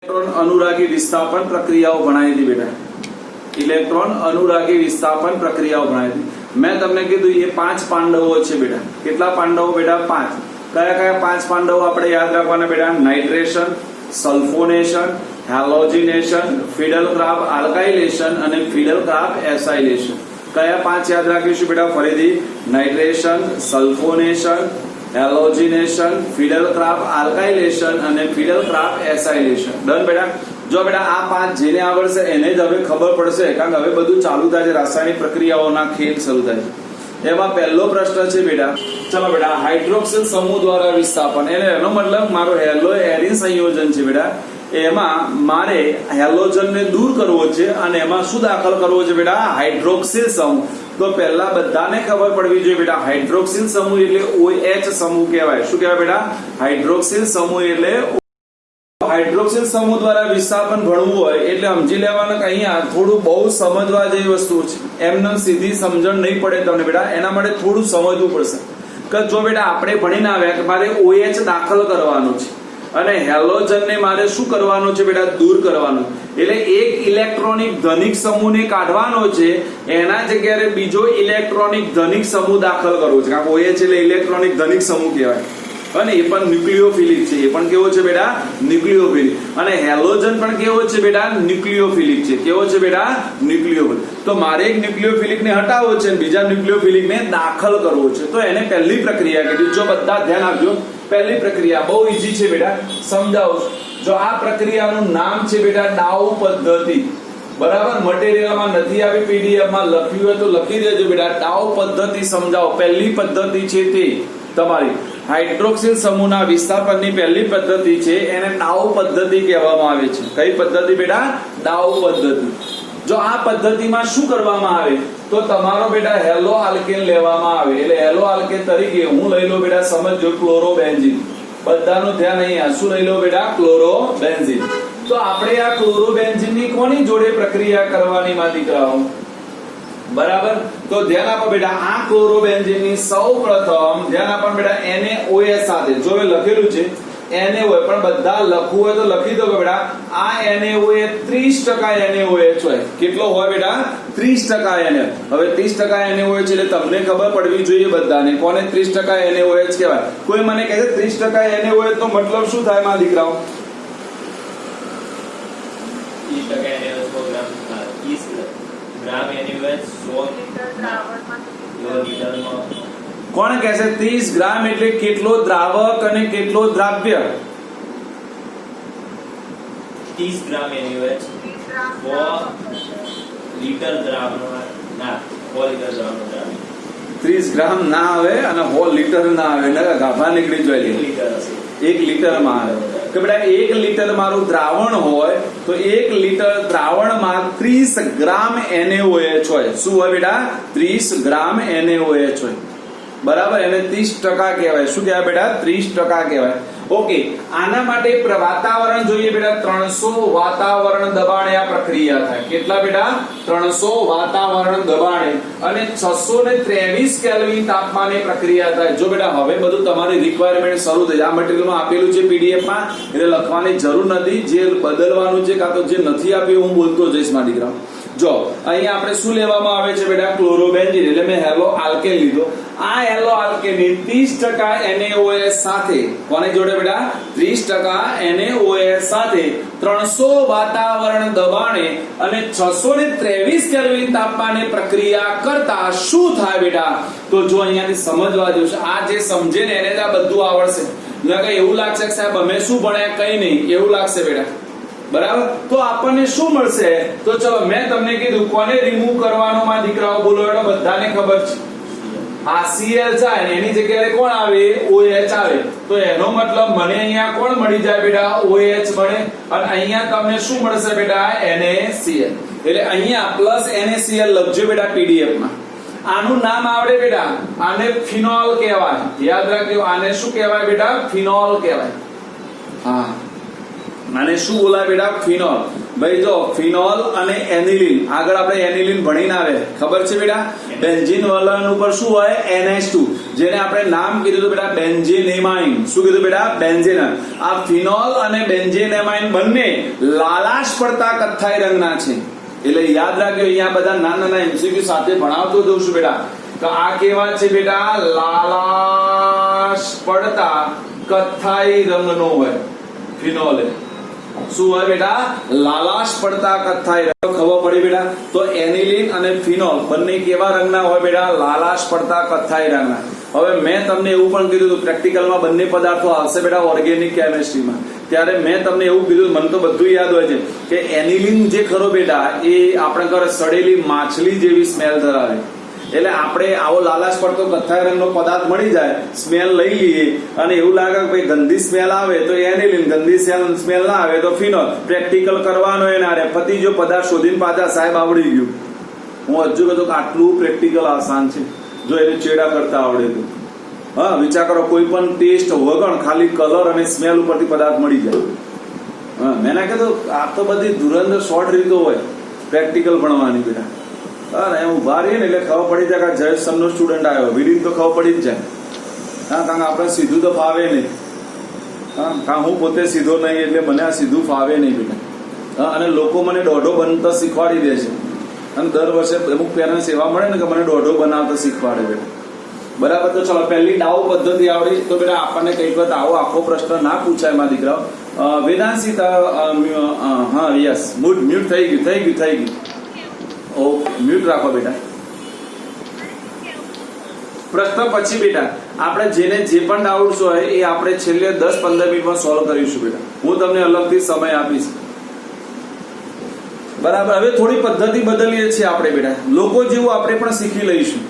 Electron अनुरागी विस्थापन प्रक्रियाओं भणाई थी बेटा। इलेक्ट्रॉन अनुरागी विस्थापन प्रक्रियाओं भणाई थी। मैं तमने कीधुं ये 5 पांडवों छे बेटा। केटला पांडवों बेटा? 5। कया कया 5 पांडवों आपणे याद राखवाना बेटा? नाइट्रेशन, सल्फोनेशन, हेलोजिनेशन, फिडलक्राफ्ट आल्काइलेशन अने फिडलक्राफ्ट एसाइलेशन। कया 5 याद राखीशुं बेटा? फरीथी नाइट्रेशन, सल्फोनेशन, हेलोजिनेशन, फिडलक्राफ्ट आल्काइलेशन अने फिडलक्राफ्ट एसाइलेशन। डन बेटा। जो बेटा आ 5 जेने आवडશે એને જ હવે ખબર પડશે, કારણ કે હવે બધું ચાલુ થાય છે, રાસાયણિક પ્રક્રિયાઓના ખેલ શરૂ થાય છે। એમાં પહેલો પ્રશ્ન છે બેટા, ચલો બેટા, હાઇડ્રોક્સિલ સમૂહ દ્વારા વિસ્થાપન, એનો મતલબ મારો હેલો એરિન સંયોજન છે બેટા, એમાં મારે હેલોજનને દૂર કરવો છે અને એમાં શું દાખલ કરવો છે બેટા? હાઇડ્રોક્સિલ સમૂહ। તો પહેલા બધાને ખબર પડવી જોઈએ બેટા, હાઇડ્રોક્સિલ સમૂહ એટલે OH સમૂહ કહેવાય। શું કહેવાય બેટા? હાઇડ્રોક્સિલ સમૂહ એટલે હાઇડ્રોક્સિલ સમૂહ દ્વારા વિસ્થાપન ભણવું હોય એટલે સમજી લેવાનું કે અહીંયા થોડું બહુ સમજવા જેવી વસ્તુ છે। એમને સીધી સમજણ નહીં પડે તમને બેટા, એના માટે થોડું સમજવું પડશે કે જો બેટા આપણે ભણીને આવ્યા કે મારે OH દાખલ કરવાનું છે અને હેલોજનને મારે શું કરવાનું છે બેટા? દૂર કરવાનું। એટલે એક ઇલેક્ટ્રોનિક ધનિક સમૂહને કાઢવાનો છે, એના જગ્યાએ બીજો ઇલેક્ટ્રોનિક ધનિક સમૂહ દાખલ કરવો છે, કારણ કે OH એટલે ઇલેક્ટ્રોનિક ધનિક સમૂહ કહેવાય અને એ પણ ન્યુક્લિયોફિલિક છે। એ પણ કેવો છે બેટા? ન્યુક્લિયોફિલિક। અને હેલોજન પણ કેવો છે બેટા? ન્યુક્લિયોફિલિક છે। કેવો છે બેટા? ન્યુક્લિયોફિલિક। તો મારે એક ન્યુક્લિયોફિલિક ને હટાવવો છે અને બીજા ન્યુક્લિયોફિલિક ને દાખલ કરવો છે, તો એને પહેલી પ્રક્રિયા કીધી। જો બધા ધ્યાન આપજો, પહેલી પ્રક્રિયા બહુ ઈઝી છે બેટા, સમજાવું છું। જો આ પ્રક્રિયાનું નામ છે બેટા ડાઉ પદ્ધતિ, બરાબર? મટીરીયલમાં નથી આવી, પીડીએફ માં લખ્યું હોય તો લખી દેજો બેટા। ડાઉ પદ્ધતિ સમજાવો। પહેલી પદ્ધતિ છે તે તમારી હાઇડ્રોક્સિલ સમૂહના વિસ્થાપનની પહેલી પદ્ધતિ છે, એને ડાઉ પદ્ધતિ કહેવામાં આવે છે। કઈ પદ્ધતિ બેટા? ડાઉ પદ્ધતિ। જો આ પદ્ધતિમાં શું કરવામાં આવે તો તમારો બેટા હેલો આલ્કેન લેવામાં આવે। એટલે હેલો આલ્કેન તરીકે હું લઈ લો બેટા, સમજો ક્લોરોબેન્ઝીન। બધાનું ધ્યાન અહીંયા, શું લઈ લો બેટા? ક્લોરોબેન્ઝીન। તો આપણે આ ક્લોરોબેન્ઝીનની કોની જોડે પ્રક્રિયા કરવાની માં દીકરાઓ? બરાબર? તો ધ્યાન આપો બેટા, આ ક્લોરોબેન્ઝીનની સૌપ્રથમ ધ્યાન આપો બેટા NaOH સાથે, જો એ લખેલું છે NaOH, પણ બધા લખવું હોય તો લખી દો બેટા, આ NaOH 30% NaOH હોય। કેટલો હોય બેટા? 30% NaOH। હવે 30% NaOH એટલે તમને ખબર પડવી જોઈએ બધાને, કોને 30% NaOH કહેવાય? કોઈ મને કહે છે 30% NaOH તો મતલબ શું થાય માં દીકરાઓ? 30% ગ્રામ NaOH 100 લિટરમાં। કોણ કહેશે 30 ગ્રામ એટલે કેટલો દ્રાવક અને કેટલો દ્રાવ્ય? 30 ગ્રામ NaOH 100 લિટર દ્રાવણ ના 100 લિટર દ્રાવણ। 30 ગ્રામ ના આવે અને 100 લિટર ના આવે, નકા ગાભા નીકળી જોઈએ। 1 લિટર હશે। 1 લિટર માં આવે કે બેટા 1 લિટર મારું દ્રાવણ હોય તો 1 લિટર દ્રાવણમાં 30 ગ્રામ NaOH હોય। શું હોય બેટા? 30 ગ્રામ NaOH હોય, બરાબર? એને 30% કહેવાય। શું કહેવાય બેટા? 30% કહેવાય। ઓકે, આના માટે વાતાવરણ જોઈએ બેટા, 300 વાતાવરણ દબાણે આ પ્રક્રિયા થાય। કેટલા બેટા? 300 વાતાવરણ દબાણે અને 623 કેલ્વિન તાપમાને પ્રક્રિયા થાય। જો બેટા હવે બધું તમારી રિક્વાયરમેન્ટ શરૂ થઈ જાય, આ મટીરીયલમાં આપેલું છે PDF માં, એટલે લખવાની જરૂર નથી, જે બદલવાનું છે કાં તો જે નથી આપ્યું હું બોલતો જઈશ મારા દીકરા। જો અહીંયા આપણે શું લેવામાં આવે છે બેટા? ક્લોરોબેન્ઝીન, એટલે મેં હેલો આલ્કેન લીધો। આ હેલો આલ્કેનની 30% NaOH સાથે, કોને જોડે બેટા? 30% NaOH સાથે 300 વાતાવરણ દબાણે અને 623 કેલ્વિન તાપમાને પ્રક્રિયા કરતા શું થાય બેટા? તો જો અહીંયાથી સમજવા જેવું છે, આ જે સમજે ને એને જ આ બધું આવડશે। નકર એવું લાગશે કે સાહેબ અમે શું ભણ્યા, કઈ નહીં, એવું લાગશે બેટા, બરાબર? તો આપણને શું મળશે? તો ચલો મેં તમને કીધું કોને રિમૂવ કરવાનો માં દીકરાઓ? બોલો એટલે બધાને ખબર છે, આ Cl જાય ને એની જગ્યાએ કોણ આવે? OH આવે। તો એનો મતલબ મને અહીંયા કોણ મળી જાય બેટા? OH મળે, અને અહીંયા તમને શું મળશે બેટા? NaCl। એટલે અહીંયા પ્લસ NaCl લખજો બેટા PDF માં। આનું નામ આવડે બેટા? આને ફિનોલ કહેવાય। યાદ રાખજો, આને શું કહેવાય બેટા? ફિનોલ કહેવાય। હા, આને શું બોલાય બેટા? ફિનોલ। ભાઈ જો ફિનોલ અને એનિલિન, આગળ આપણે એનિલિન ભણીને આવે, ખબર છે બેટા? બેન્ઝીન વલણ ઉપર શું હોય? NH2, જેને આપણે નામ કીધું હતું બેટા બેન્ઝેનેમાઇન. શું કીધું બેટા? બેન્ઝેન. આ ફિનોલ અને બેન્ઝેનેમાઇન બંને લાલાશ પડતા કથ્થાઈ રંગના છે. એટલે યાદ રાખજો, અહીંયા બધા નાના નાના MCQ સાથે ભણાવતો જઉં છું બેટા. તો આ કેવા છે બેટા? લાલાશ પડતા કથ્થાઈ રંગનો હોય ફિનોલ. શું હોય બેટા? લાલાશ પડતા કથ્થાઈ રંગ. ખબર પડી બેટા? તો એનિલિન અને ફિનોલ બંને કેવા રંગના હોય બેટા? લાલાશ પડતા કથ્થાઈ રંગના. હવે મેં તમને એવું પણ કીધું હતું પ્રેક્ટિકલમાં બંને પદાર્થો આવશે બેટા ઓર્ગેનિક કેમિસ્ટ્રીમાં, ત્યારે મેં તમને એવું કીધું, મને તો બધું યાદ હોય છે કે એનિલિન જે ખરો બેટા એ આપણે ઘરે સડેલી માછલી જેવી સ્મેલ ધરાવે. એટલે આપણે આવો લાલાશ પડતો કથ્થાઈ રંગનો પદાર્થ મળી જાય, સ્મેલ લઈ લઈએ અને એવું લાગે કે ભાઈ ગંદી સ્મેલ આવે તો એનિલિન, ગંદી સ્મેલ ના આવે તો ફિનોલ. પ્રેક્ટિકલ કરવાનો એ ના રે, પતિ જો પદાર્થ શોધીને પાછા સાહેબ આવડી ગયું. હું હજુ કહેતો કે આટલું પ્રેક્ટિકલ આસાન છે જો એને ચેડા કરતા આવડે તો. હા, વિચાર કરો, કોઈ પણ ટેસ્ટ વગર ખાલી કલર અને સ્મેલ ઉપરથી પદાર્થ મળી જાય. હા, મેં ના કીધું આ તો બધી ધુરંધર શોર્ટ રીતો હોય પ્રેક્ટિકલ ભણવાની બેટા. હા, એમ ઉભા રહીએ ને એટલે ખબર પડી જાય કે જયેશ સરનો સ્ટુડન્ટ આવ્યો, વિડીન તો ખબર પડી જ જાય. હા, કારણ કે આપણે સીધું તો ફાવે નહીં. હા, કારણ હું પોતે સીધો નહીં એટલે મને આ સીધું ફાવે નહીં બેટા. હા, અને લોકો મને દોઢો બનતા શીખવાડી દે છે. અને દર વર્ષે અમુક પેરેન્ટ્સ એવા મળે ને કે મને દોઢો બનાવતા શીખવાડે બેટા. બરાબર. તો ચલો, પહેલી ડાઉ પદ્ધતિ આવડી તો બેટા આપણને કઈ વખત આવો આખો પ્રશ્ન ના પૂછાય મારા દીકરાઓ. વેદાંશી, હા યસ, મ્યુટ થઈ ગયું. ઓકે, મ્યુટ રાખો બેટા. પ્રશ્ન પછી બેટા આપણે જેને જે પણ ડાઉટ્સ હોય એ આપણે છેલ્લે 10-15 મિનિટમાં સોલ્વ કરીશું બેટા. હું તમને અલગથી સમય આપીશ. બરાબર. હવે થોડી પદ્ધતિ બદલીએ છીએ આપણે બેટા, લોકો જેવું આપણે પણ શીખી લઈશું.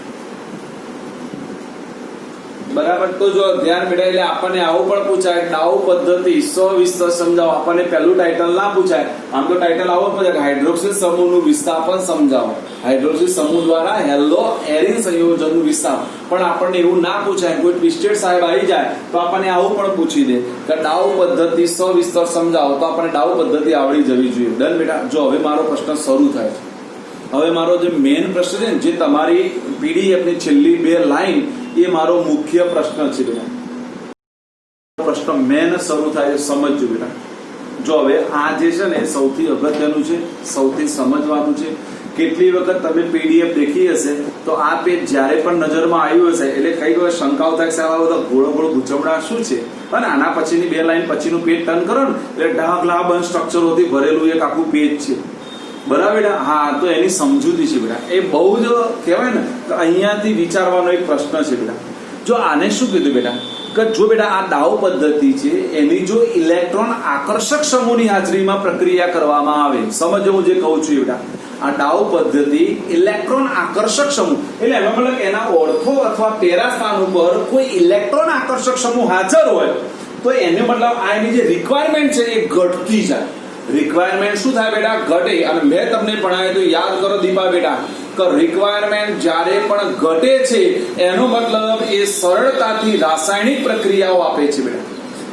બરાબર. તો જો ધ્યાન બેટા, એટલે આપણને આવું પણ પૂછાય ડાઉ પદ્ધતિ સવિસ્તર સમજાવો. આપણને પહેલું ટાઇટલ ના પૂછાય, આમ તો ટાઇટલ આવો પૂછાય કે હાઇડ્રોક્સિલ સમૂહનું વિસ્થાપન સમજાવો. હાઇડ્રોક્સિલ સમૂહ દ્વારા હેલો એરિન સંયોજનનું વિસ્થાપન. પણ આપણને એવું ના પૂછાય, કોઈ ટ્વિસ્ટેડ સાહેબ આવી જાય તો આપણને આવું પણ પૂછી દે કે ડાઉ પદ્ધતિ સવિસ્તર સમજાવો, તો આપણને ડાઉ પદ્ધતિ આવડી જવી જોઈએ. ડન બેટા. જો હવે મારો પ્રશ્ન શરૂ થાય છે. હવે મારો જે મેઇન પ્રશ્ન છે ને, જે તમારી PDF ની છેલ્લી 2 લાઈન, એ મારો મુખ્ય પ્રશ્ન છે બેટા. પ્રશ્ન મેન શરૂ થાય સમજજો બેટા. જો હવે આ જે છે ને એ સૌથી અગત્યનું છે, સૌથી સમજવાનું છે. કેટલી વખત તમે PDF દેખી હશે તો આ પેજ જ્યારે પણ નજરમાં આવ્યું હશે એટલે કઈ કોઈ શંકાઓ થાય કે આ બધા ગોળો ગોળો ગુચવડા શું છે, અને આના પછીની 2 લાઈન પછીનું પેજ ટર્ન કરો ને એટલે ઢાગલા બંધ સ્ટ્રક્ચરોથી ભરેલું એક આખું પેજ છે. બરાબર. હા, તો એની સમજૂતી છે બેટા. એ બહુ જ કહેવાય ને કે અહીંયાથી વિચારવાનો એક પ્રશ્ન છે બેટા. જો આને શું કીધું બેટા કે જો બેટા આ ડાઉ પદ્ધતિ છે એની જો ઇલેક્ટ્રોન આકર્ષક સમૂહની હાજરીમાં પ્રક્રિયા કરવામાં આવે, સમજો હું જે કહું છું બેટા, આ ડાઉ પદ્ધતિ ઇલેક્ટ્રોન આકર્ષક સમૂહ એટલે એનો મતલબ એના ઓર્થો અથવા પેરા સ્થાન ઉપર કોઈ ઇલેક્ટ્રોન આકર્ષક સમૂહ હાજર હોય તો એનો મતલબ આ એની જે રિક્વાયરમેન્ટ છે એ ઘટતી જાય. રિક્વાયરમેન્ટ શું થાય બેટા? ઘટે. અને મેં તમને ભણાવ્યું તો યાદ કરો દીપા બેટા કે રિક્વાયરમેન્ટ જ્યારે પણ ઘટે છે એનો મતલબ એ સરળતાથી રાસાયણિક પ્રક્રિયાઓ આપે છે બેટા.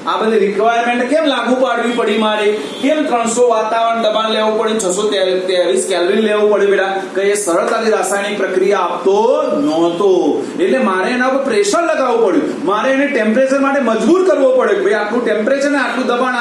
આ બધી રિક્વાયરમેન્ટ કેમ લાગુ પાડવી પડી મારે? કેમ 300 વાતાવરણ દબાણ લેવું પડે, 623 કેલ્વિન લેવું પડે બેટા? કે એ સરળતાથી રાસાયણિક પ્રક્રિયા આપતો નહોતો, એટલે મારે એના પર પ્રેશર લગાવવું પડ્યું, મારે એને ટેમ્પરેચર માટે મજબૂર કરવો પડ્યો. ભાઈ આટલું ટેમ્પરેચર ને આટલું દબાણ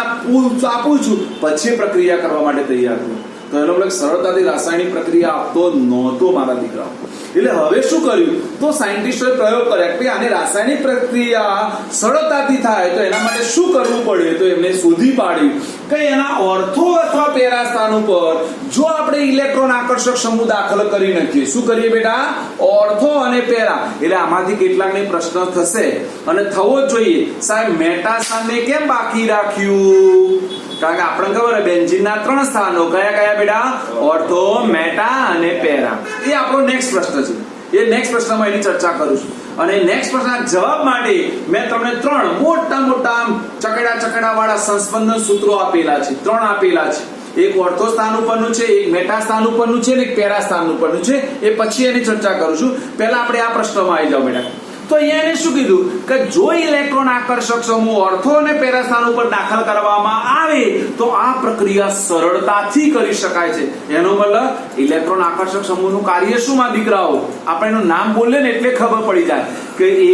આપું છું પછી પ્રક્રિયા કરવા માટે તૈયાર થયો. તો એનો મતલબ સરળતાથી રાસાયણિક પ્રક્રિયા આપતો નહોતો મારા દીકરાઓ. એટલે હવે શું કર્યું? તો સાયન્ટિસ્ટોએ પ્રયોગ કર્યા કે આને રાસાયણિક પ્રક્રિયા સરળતાથી થાય તો એના માટે શું કરવું પડે? તો એમને શોધી પાડ્યું કે એના ઓર્થો અથવા પેરા સ્થાન ઉપર જો આપણે ઇલેક્ટ્રોન આકર્ષક સમૂહ દાખલ કરી નાખીએ. શું કરીએ બેટા? ઓર્થો અને પેરા. એટલે આમાંથી કેટલાકને પ્રશ્ન થશે અને થવો જ જોઈએ, સાહેબ મેટા સ્થાનને કેમ બાકી રાખ્યું? કારણ કે આપણને ખબર બેન્ઝીનના 3 સ્થાનો કયા બેટા? ઓર્થો, મેટા અને પેરા. એ આપણો નેક્સ્ટ પ્રશ્ન છે. એ નેક્સ્ટ પ્રશ્નમાં એની ચર્ચા કરું છું. અને નેક્સ્ટ પ્રશ્નના જવાબ માટે મેં તમને 3 મોટા ચકેડા વાળા સંસ્પંદન સૂત્રો આપેલા છે. 3 આપેલા છે. એક ઓર્થો સ્થાન ઉપરનું છે, એક મેટા સ્થાન ઉપરનું છે અને એક પેરા સ્થાન ઉપરનું છે. એ પછી એની ચર્ચા કરું છું. પહેલા આપણે આ પ્રશ્નમાં આવી જાવ બેટા. તો અહીંયા એને શું કીધું કે જો ઇલેક્ટ્રોન આકર્ષક સમૂહ ઓર્થો અને પેરા સ્થાન ઉપર દાખલ કરવામાં આવે તો આ પ્રક્રિયા સરળતાથી કરી શકાય છે. એનો મતલબ ઇલેક્ટ્રોન આકર્ષક સમૂહનું કાર્ય શું માં દીકરાઓ? આપણે એનું નામ બોલીએ ને એટલે ખબર પડી જાય કે એ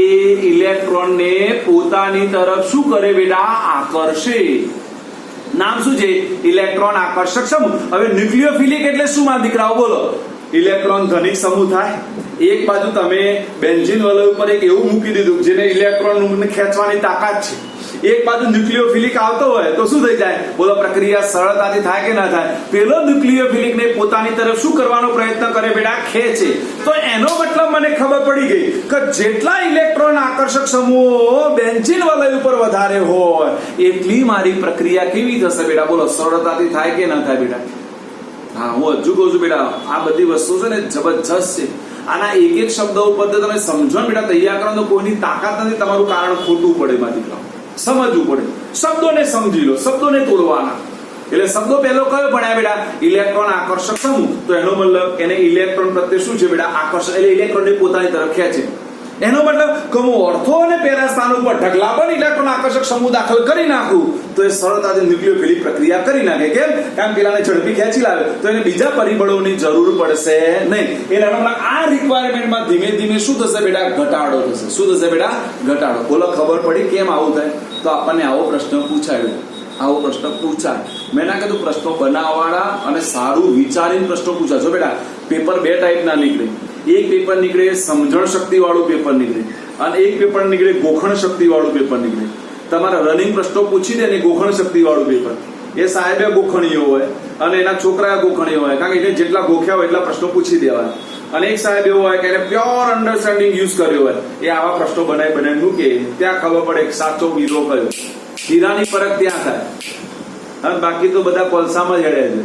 ઇલેક્ટ્રોનને પોતાની તરફ શું કરે બેટા? આકર્ષે. નામ શું છે? ઇલેક્ટ્રોન આકર્ષક સમૂહ. હવે ન્યુક્લિયોફિલિક એટલે શું માં દીકરાઓ? બોલો. ઇલેક્ટ્રોન ધનિક સમૂહ થાય. એક બાજુ તમે બેન્ઝીન વલય ઉપર એક એવું મૂકી દીધું જેને ઇલેક્ટ્રોન ખેંચવાની તાકાત છે, એક બાજુ ન્યુક્લિયોફિલિક આવતો હોય તો શું થઈ જાય? બોલો, પ્રક્રિયા સરળતાથી થાય કે ના થાય? પેલો ન્યુક્લિયોફિલિક ને પોતાની તરફ શું કરવાનો પ્રયત્ન કરે બેટા? ખેંચે. તો એનો મતલબ મને ખબર પડી ગઈ કે જેટલા ઇલેક્ટ્રોન આકર્ષક સમૂહો બેન્ઝીન વલય ઉપર વધારે હોય એટલી મારી પ્રક્રિયા કેવી થશે બેટા? બોલો, સરળતાથી થાય કે ના થાય બેટા? હા, હું હજુ કહું છું બેટા, આ બધી વસ્તુ છે ને જબરજસ્ત છે. આના એક એક શબ્દ ઉપર તમે સમજો ને બેટા, તૈયાર કરો તો કોઈની તાકાત નથી તમારું કારણ ખોટવું પડે મારી દીકરા. સમજવું પડે. શબ્દોને સમજી લો, શબ્દોને તોડવાના. એટલે શબ્દો પહેલો કયો ભણ્યા બેટા? ઇલેક્ટ્રોન આકર્ષક સમૂહ. તો એનો મતલબ એને ઇલેક્ટ્રોન પ્રત્યે શું છે બેટા? આકર્ષણ. એટલે ઇલેક્ટ્રોનને પોતાની તરફ ખેંચે. એનો મતલબ કે હું ઓર્થો અને પેરા સ્થાન ઉપર ઢગલા પણ ઇલેક્ટ્રોન આકર્ષક સમૂહ દાખલ કરી નાખું તો એ સરળતાથી ન્યુક્લિયોફિલિક પ્રક્રિયા કરી નાખે. કેમ? કારણ પેલાને ઝડપી ખેંચી લાવે તો એને બીજા પરિબળોની જરૂર પડશે નહીં. એટલે એનો મતલબ આ રિક્વાયરમેન્ટમાં ધીમે ધીમે શું થશે બેટા? ઘટાડો થશે. શું થશે બેટા? ઘટાડો. બોલો, ખબર પડી કેમ આવું થાય? તો આપણને આવો પ્રશ્ન પૂછાયો. આવો પ્રશ્ન પૂછાય. મેં ના કીધું પ્રશ્નો બનાવવાળા અને સારું વિચારીને પ્રશ્નો પૂછાય. જો બેટા, પેપર બે ટાઈપના નીકળે. એક પેપર નીકળે સમજણ શક્તિ વાળું પેપર નીકળે અને એક પેપર નીકળે ગોખણ શક્તિ વાળું પેપર નીકળે. તમારા રનિંગ પ્રશ્નો પૂછી દે ને ગોખણ શક્તિ વાળું પેપર, એ સાહેબે ગોખણીઓ હોય અને એના છોકરા ગોખણીઓ હોય, કારણ કે એને જેટલા ગોખ્યા હોય એટલા પ્રશ્નો પૂછી દેવાય. અને એક સાહેબ એવો હોય કે એને પ્યોર અન્ડરસ્ટેન્ડિંગ યુઝ કર્યો હોય, એ આવા પ્રશ્નો બનાવી મૂકે. ત્યાં ખબર પડે કે સાચો હીરો કયો. હીરાની પરખ ત્યાં થાય. અને બાકી તો બધા કોલસામાં જ હેડે છે.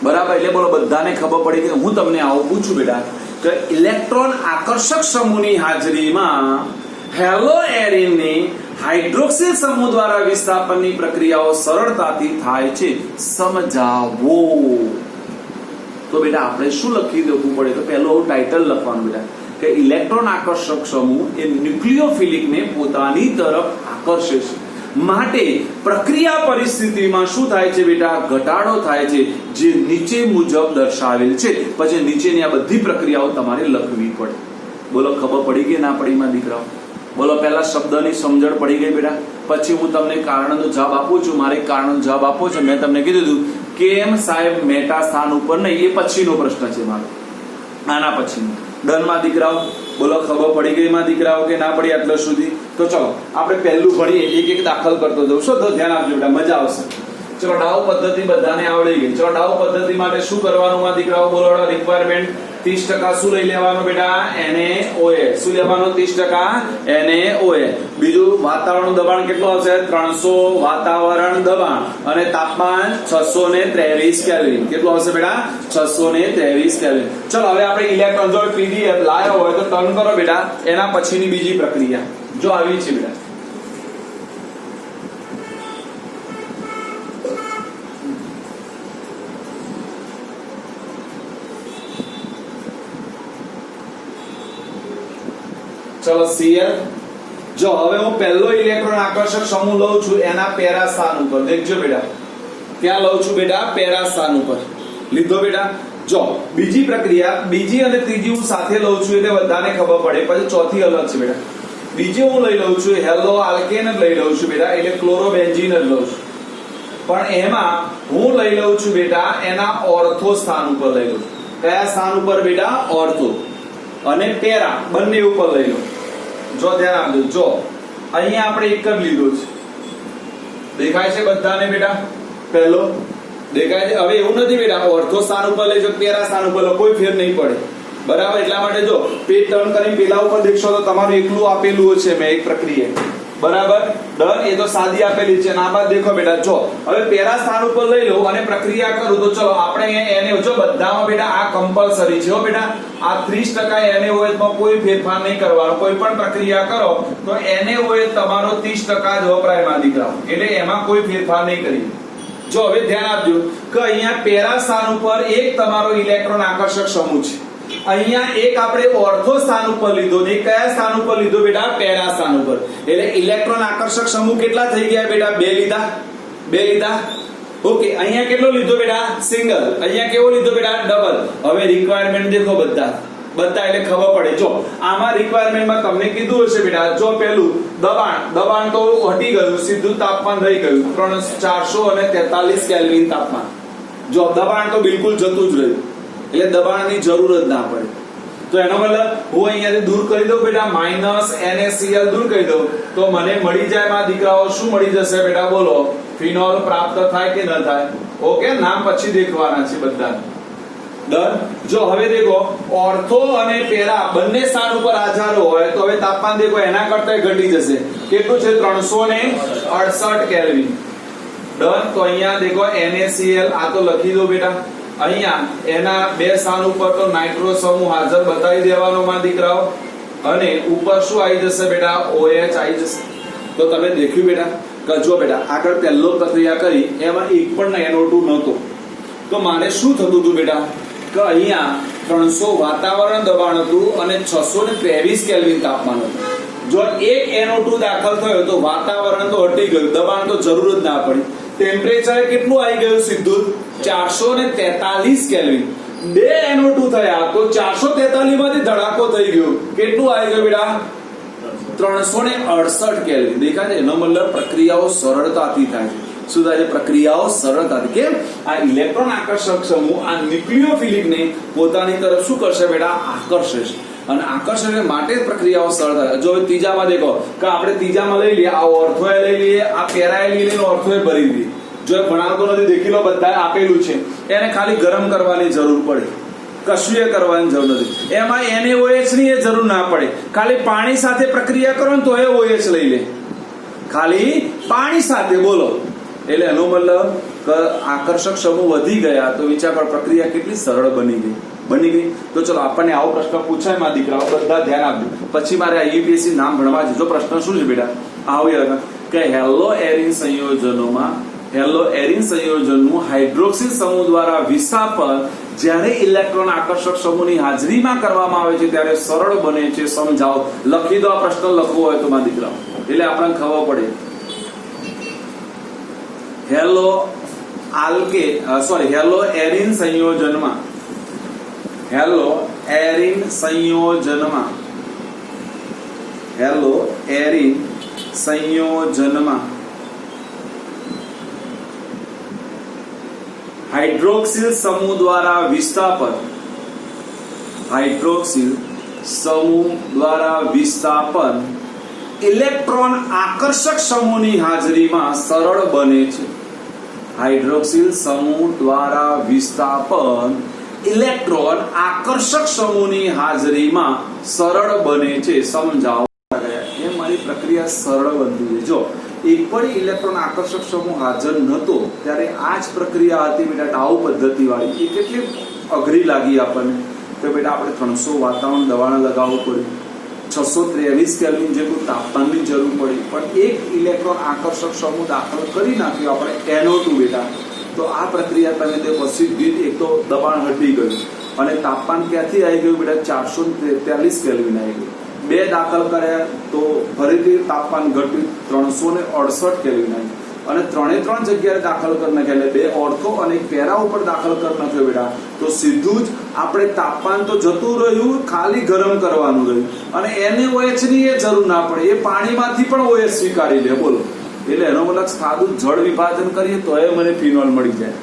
બરાબર? એટલે બોલો, બધાને ખબર પડી કે હું તમને આવું પૂછું બેટા કે ઇલેક્ટ્રોન આકર્ષક સમૂહની હાજરીમાં હેલો એરિનની હાઇડ્રોક્સિલ સમૂહ દ્વારા વિસ્થાપનની પ્રક્રિયાઓ સરળતાથી થાય છે. સમજાવો. તો બેટા આપણે શું લખી દેવું પડે? તો પહેલું ટાઇટલ લખવાનું બેટા કે ઇલેક્ટ્રોન આકર્ષક સમૂહ એ ન્યુક્લિયોફિલિકને પોતાની તરફ આકર્ષે છે. માટે પ્રક્રિયા પરિસ્થિતિમાં શું થાય છે બેટા? ઘટાડો થાય છે, જે નીચે મુજબ દર્શાવેલ છે. પછી નીચેની આ બધી પ્રક્રિયાઓ તમારે લખવી પડે. બોલો, ખબર પડી કે ના પડી માં દીકરાઓ? બોલો, પહેલા શબ્દની સમજણ પડી ગઈ બેટા? પછી હું તમને કારણનો જવાબ આપું છું. મારે કારણનો જવાબ આપો છો. મેં તમને કીધું હતું કેમ સાહેબ મેટા સ્થાન ઉપર નહીં, એ પછીનો પ્રશ્ન છે મારો, આના પછીનો. ડન માં દીકરાઓ? બોલો, ખબર પડી ગઈ માં દીકરાઓ કે ના પડી આટલા સુધી? તો ચલો આપણે પહેલું ભણીએ, એક એક દાખલ કરતો જવું. શું? તો ધ્યાન આપજો બેટા, મજા આવશે. ચલો, ડાઉ પદ્ધતિ બધાને આવડી ગઈ. ચલો, ડાઉ પદ્ધતિ માટે શું કરવાનું માં દીકરાઓ? બોલો, રિક્વાયરમેન્ટ 30% શું લઈ લેવાનું બેટા? NaOH. શું લેવાનું? 30% NaOH. બીજું, વાતાવરણનું દબાણ કેટલું આવશે? 300 વાતાવરણ દબાણ અને તાપમાન 623 કેલ્વિન. કેટલું આવશે બેટા? 623 કેલ્વિન. ચલો, હવે આપણે ઇલેક્ટ્રોન જો PDF લાયો હોય તો ટર્ન કરો બેટા. એના પછીની બીજી પ્રક્રિયા જો આવી છે બેટા. ચલો, Cl. જો હવે હું પહેલો ઇલેક્ટ્રોન આકર્ષક સમૂહ લઉં છું એના પેરા સ્થાન ઉપર. દેખજો બેટા, ક્યાં લઉં છું બેટા? પેરા સ્થાન ઉપર લીધો બેટા. જો બીજી પ્રક્રિયા, બીજી અને ત્રીજી હું સાથે લઉં છું એટલે બધાને ખબર પડે. પછી ચોથી અલગ છે બેટા. બીજી હું લઈ લઉં છું હેલો આલ્કેન જ લઈ લઉં છું બેટા, એટલે ક્લોરોબેન્ઝીન જ લઉં છું. પણ એમાં હું લઈ લઉં છું બેટા એના ઓર્થો સ્થાન ઉપર લઈ લઉં છું. કયા સ્થાન ઉપર બેટા? ઓર્થો અને પેરા બંને ઉપર લઈ લો. જો ધ્યાન આપજો. જો અહીંયા આપણે એક જ લીધો છે. દેખાય છે બધાને બેટા? પહેલો દેખાય છે? હવે એવું નથી બેટા ઓર્થો સ્થાન ઉપર લેજો, પેરા સ્થાન ઉપર લો, કોઈ ફેર નહીં પડે. બરાબર? એટલા માટે જો પેજ ટર્ન કરીને પેલા ઉપર દેખશો તો તમારું એકલું આપેલું છે મેં એક પ્રક્રિયા. બરાબર? ડન. એ તો સાદી આપેલી છે. આ બાદ દેખો બેટા, જો હવે પેરા સ્થાન ઉપર લઈ લો અને પ્રક્રિયા કરું તો ચલો આપણે એને જો બધામાં બેટા આ કમ્પલસરી છે હો બેટા. આ 30% NaOH માં કોઈ ફેરફાર નહીં કરવાનો. કોઈ પણ પ્રક્રિયા કરો તો NaOH તમારો 30% જ વપરાય માં દીકરાઓ. એટલે એમાં કોઈ ફેરફાર નહીં કરી. જો હવે ધ્યાન આપજો કે અહીંયા પેરા સ્થાન ઉપર એક તમારો ઇલેક્ટ્રોન આકર્ષક સમૂહ છે અહીંયા એક આપણે ઓર્થો સ્થાન ઉપર લીધો ને કયા સ્થાન ઉપર લીધો બેટા? પેરા સ્થાન ઉપર. એટલે ઇલેક્ટ્રોન આકર્ષક સમૂહ કેટલા થઈ ગયા બેટા? બે લીધા. ઓકે, અહીંયા કેટલો લીધો બેટા? સિંગલ. અહીંયા કેવો લીધો બેટા? ડબલ. હવે રિક્વાયરમેન્ટ દેખો બધા એટલે ખબર પડે. જો આમાં રિક્વાયરમેન્ટમાં તમને કીધું હશે બેટા, જો પેલું દબાણ તો હટી ગયું, સીધું તાપમાન રહી ગયું 443 કેલ્વિન તાપમાન. જો દબાણ તો બિલકુલ જતું જ રહ્યું, એટલે દબાણની જરૂર જ ના પડે. તો એનો મતલબ હું અહીંયાથી દૂર કરી દઉં બેટા, -NaCl દૂર કરી દઉં તો મને મળી જાય માં દીકરાઓ, શું મળી જશે બેટા? બોલો, ફિનોલ પ્રાપ્ત થાય કે ન થાય? ઓકે, નામ પછી દેખવાના છે બધા. ડન. જો હવે દેખો, ઓર્થો અને પેરા બંને સ્થાન ઉપર હાજર હોય તો હવે તાપમાન દેખો એના કરતા ઘટી જશે. કેટલું છે? 368 કેલ્વિન. ડન. તો અહીંયા દેખો NaCl આ તો લખી દો બેટા. અહીંયા એના બે સ્થાન ઉપર તો નાઇટ્રો સમૂહ હાજર બતાવી દેવાનો માં દીકરાઓ, અને ઉપર શું આવી જશે બેટા? OH આવી જશે. તો તમે દેખ્યું બેટા કે જો બેટા આગળ પહેલો પ્રક્રિયા કરી એમાં એક પણ NO2 નહોતો, તો મારે શું થતું હતું બેટા કે અહીંયા 300 વાતાવરણ દબાણ હતું અને 623 કેલ્વિન તાપમાન હતું. જો એક NO2 દાખલ થયો તો વાતાવરણ તો હટી ગયું, દબાણ તો જરૂર જ ના પડી. ટેમ્પરેચર કેટલું આવી ગયું? સીધું 443 કેલ્વિન. બે NO2 થયા તો 443 માંથી ધડાકો થઈ ગયો. કેટલું આવી ગયું બેટા? 368 કેલ્વિન. દેખાય છે? એનો મતલબ પ્રક્રિયાઓ સરળતાથી થાય છે. શું થાય છે? પ્રક્રિયાઓ સરળતાથી. કેમ? આ ઇલેક્ટ્રોન આકર્ષક સમૂહ આ ન્યુક્લિયોફિલિકને પોતાની તરફ શું કરશે બેટા? આકર્ષે છે. અને આકર્ષણ માટે પ્રક્રિયાઓ સરળ થાય. જો ત્રીજામાં દેખો કે આપણે ત્રીજામાં લઈ લઈએ, આ ઓર્થોએ લઈ લઈએ, આ પેરાએ લઈ લઈએ, ઓર્થોએ ભરી દઈએ. જો ભણાવતો નથી, દેખી લો બધા આપેલું છે, એને ખાલી ગરમ કરવાની જરૂર પડે, કશું એ કરવાની જરૂર નથી. એમાં NaOH ની એ જરૂર ના પડે, ખાલી પાણી સાથે પ્રક્રિયા કરો ને તો એ OH લઈ લે, ખાલી પાણી સાથે. બોલો, એટલે એનો મતલબ કે આકર્ષક સમૂહ વધી ગયા તો વિચાર કર પ્રક્રિયા કેટલી સરળ બની ગઈ. તો ચલો આપણને આવો પ્રશ્ન પૂછાય માં દીકરાઓ, બધા ધ્યાન આપજો. પછી મારે IUPAC નામ ભણવા છે. જો પ્રશ્ન શું છે બેટા? આવ્યો કે હેલો એરિન સંયોજનનું હાઇડ્રોક્સિલ સમૂહ દ્વારા વિસ્થાપન જ્યારે ઇલેક્ટ્રોન આકર્ષક સમૂહની હાજરીમાં કરવામાં આવે છે ત્યારે સરળ બને છે. સમજાવો. લખી દો. આ પ્રશ્ન લખવો હોય તો માં દીકરાઓ, એટલે આપણને ખબર પડે. હેલો એરિન સંયોજનમાં હાઇડ્રોક્સિલ સમૂહ દ્વારા વિસ્થાપન ઇલેક્ટ્રોન આકર્ષક સમૂહની હાજરીમાં સરળ બને છે. હાઇડ્રોક્સિલ સમૂહ દ્વારા વિસ્થાપન ઇલેક્ટ્રોન આકર્ષક સમૂહની હાજરીમાં સરળ બને છે. સમજાવો. એ મારી પ્રક્રિયા સરળ બનતી છે. જો એક પણ ઇલેક્ટ્રોન આકર્ષક સમૂહ હાજર નહોતો ત્યારે આ જ પ્રક્રિયા હતી બેટા, ડાઉ પદ્ધતિ વાળી. એ કેટલી અઘરી લાગી આપણને તો બેટા આપણે 300 વાતાવરણ દબાણ લગાવવું પડ્યું, 623 કેલ્વિન જેટલું તાપમાનની જરૂર પડી, પણ એક ઇલેક્ટ્રોન આકર્ષક સમૂહ દાખલ કરી નાખ્યો આપણે NO2 બેટા. તો આ પ્રક્રિયા તમે તે સીધી એક તો દબાણ હટી ગયું અને તાપમાન ક્યાંથી આવી ગયું બેટા? 443 કેલ્વિન આવી ગયું. બે દાખલ કર્યા તો ફરીથી તાપમાન ઘટ્યું 368 કેલ્વિન આવ્યું. અને ત્રણે ત્રણ જગ્યાએ દાખલ કરી નાખ્યા, એટલે બે ઓર્થો અને પેરા ઉપર દાખલ કરી નાખ્યો બેટા. તો સીધું જ આપણે તાપમાન તો જતું રહ્યું, ખાલી ગરમ કરવાનું રહ્યું. અને NaOH ની એ જરૂર ના પડે, એ પાણીમાંથી પણ OH સ્વીકારી લે. બોલો, એટલે એનો મતલબ સાદું જળ વિભાજન કરીએ તો એ મને ફિનોલ મળી જાય.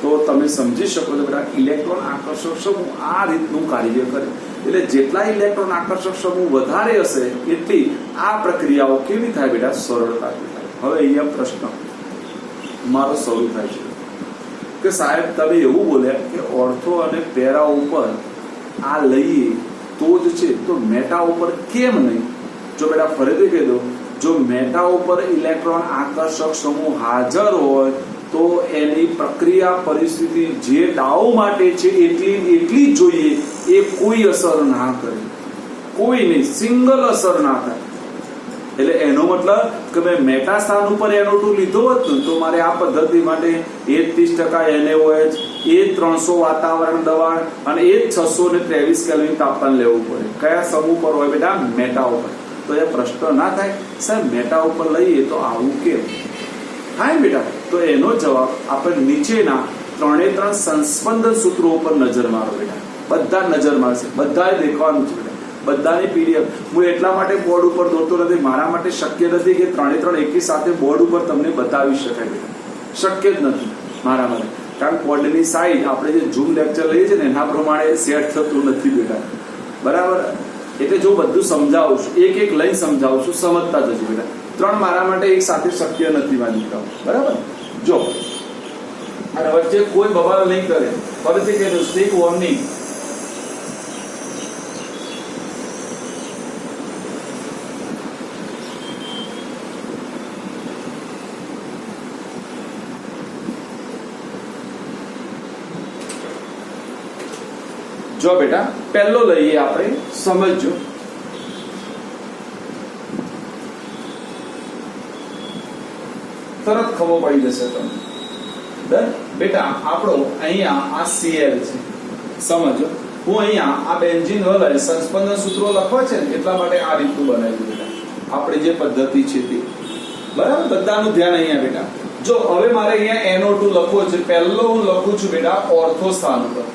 તો તમે સમજી શકો છો બેટા, ઇલેક્ટ્રોન આકર્ષક સમૂહ આ રીતનું કાર્ય કરે. એટલે જેટલા ઇલેક્ટ્રોન આકર્ષક સમૂહ વધારે હશે એટલી આ પ્રક્રિયાઓ કેવી થાય બેટા? સરળતાથી થાય. હવે અહીંયા પ્રશ્ન મારો શરૂ થાય છે કે સાહેબ તમે એવું બોલ્યા કે ઓર્થો અને પેરા ઉપર આ લઈએ તો જ છે, તો મેટા ઉપર કેમ નહીં? જો બેટા ફરીથી કહી દો, જો મેટા ઉપર ઇલેક્ટ્રોન આકર્ષક સમૂહ હાજર હોય તો એની પ્રક્રિયા પરિસ્થિતિ જે ડાઉ માટે છે એટલી જ જોઈએ, એ કોઈ અસર ના કરે, કોઈ નહીં, સિંગલ અસર ના થાય. એટલે એનો મતલબ કે મેં મેટા સ્થાન ઉપર NO2 લીધો હોત ને તો મારે આ પદ્ધતિ માટે એ 30% NaOH, એ 300 વાતાવરણ દબાણ અને એ 623 કેલ્વિન તાપમાન લેવું પડે. કયા સમૂહ પર હોય બેટા? મેટા ઉપર. તો એ પ્રશ્ન ના થાય સાહેબ મેટા ઉપર લઈએ તો આવું કેમ થાય બેટા? તો એનો જવાબ આપણે નીચેના 3 સંસ્પંદન સૂત્રો ઉપર નજર મારો બેટા. બધા નજર મારશે, બધા દેખવાનું છે બેટા, બધાની PDF. હું એટલા માટે બોર્ડ ઉપર દોરતો નથી, મારા માટે શક્ય નથી કે 3 એકી સાથે બોર્ડ ઉપર તમને બતાવી શકાય બેટા. શક્ય જ નથી મારા માટે, કારણ બોર્ડની સાઈઝ આપણે જે ઝૂમ લેક્ચર લઈએ છીએ ને એના પ્રમાણે સેટ થતું નથી બેટા. બરાબર? એટલે જો બધું સમજાવું છું, એક એક લઈને સમજાવું છું, સમજતા જજો બેટા. 3 મારા માટે એક સાથે શક્ય નથી મારી દીકરાઓ. બરાબર? જો અને વચ્ચે કોઈ બબાલ નહીં કરે. ફરીથી કહેજો, સ્ટીક વોર્નિંગ. જો બેટા પહેલો લઈએ આપણે, સમજજો. તરત ખબર પડી જશે તમને. બેટા આપણો અહીંયા આ Cl છે, સમજો. હું અહીંયા આ બેન્ઝીન હલાય સંસ્પંદન સૂત્રો લખવા છે ને એટલા માટે આ રીતનું બનાવ્યું બેટા, આપણે જે પદ્ધતિ છે તે. બરાબર? બધાનું ધ્યાન અહીંયા બેટા. જો હવે મારે અહીંયા NO2 લખવો છે, પહેલો હું લખું છું બેટા ઓર્થો સ્થાન ઉપર.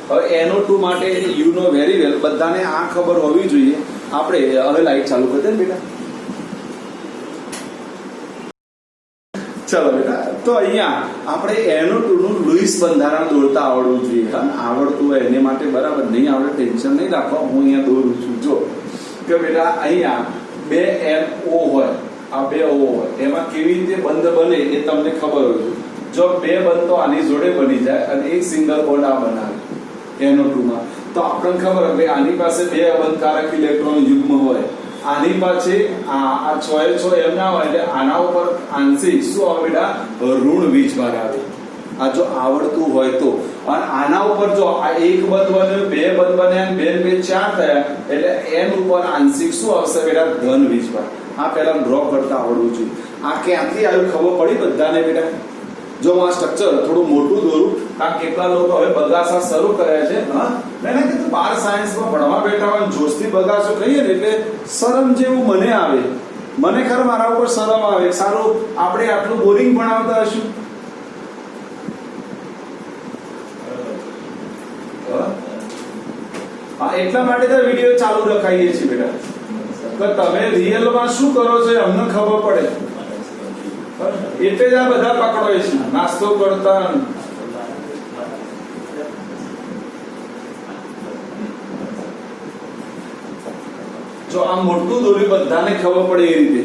હવે NO2 માટે યુ નો વેરી વેલ, બધાને આ ખબર હોવી જોઈએ. આપણે હવે લાઈટ ચાલુ કરી દે બેટા. ચલો બેટા, તો અહીંયા આપણે NO2 નું લુઈસ બંધારણ દોરતા આવડવું જોઈએ. આવડતું હોય એને માટે બરાબર, નહીં આવડે ટેન્શન નહીં રાખો, હું અહીંયા દોરું છું. જો કે બેટા અહીંયા 2 NO હોય, આ 2 O હોય, એમાં કેવી રીતે બંધ બને એ તમને ખબર હોય. જો 2 બંધ તો આની જોડે બની જાય અને એક સિંગલ બોન્ડ આ બનાવે NO2 માં, તો આપણને ખબર હોય આની પાસે 2 અબંધકારક ઇલેક્ટ્રોન યુગ્મ હોય, આની પાસે આ 6 એમ ના હોય, એટલે આના ઉપર આંશિક શું આવે બેટા? ઋણ વીજભાર આવે. આ જો આવડતું હોય તો. અને આના ઉપર જો આ 1 બંધ બન્યો, 2 બંધ બન્યા, 2 ને 2 4 થયા, એટલે n ઉપર આંશિક શું આવશે બેટા? ધન વીજભાર. આ પહેલા ડ્રો કરતા આવડવું જોઈએ. આ ક્યાંથી આવ્યું ખબર પડી બધાને બેટા? જો હું આ સ્ટ્રક્ચર થોડું મોટું દોરું, કારણ કેટલા લોકો હવે બગાસા શરૂ કર્યા છે. મેં કીધું 12 સાયન્સમાં ભણવા બેઠા હોય જોશથી બગાસો કહીએ ને એટલે શરમ જેવું મને આવે. મને ખરે મારા ઉપર શરમ આવે. સારું આપણે આટલું બોરિંગ ભણાવતા હશું. હા, એટલા માટે તો વિડીયો ચાલુ રખાઈએ છીએ બેટા, કે તમે રિયલમાં શું કરો છો અમને ખબર પડે. એટલે જ આ બધા પકડો છે નાસ્તો કરતા. જો આ મોટું દોર્યું બધાને ખબર પડે એ રીતે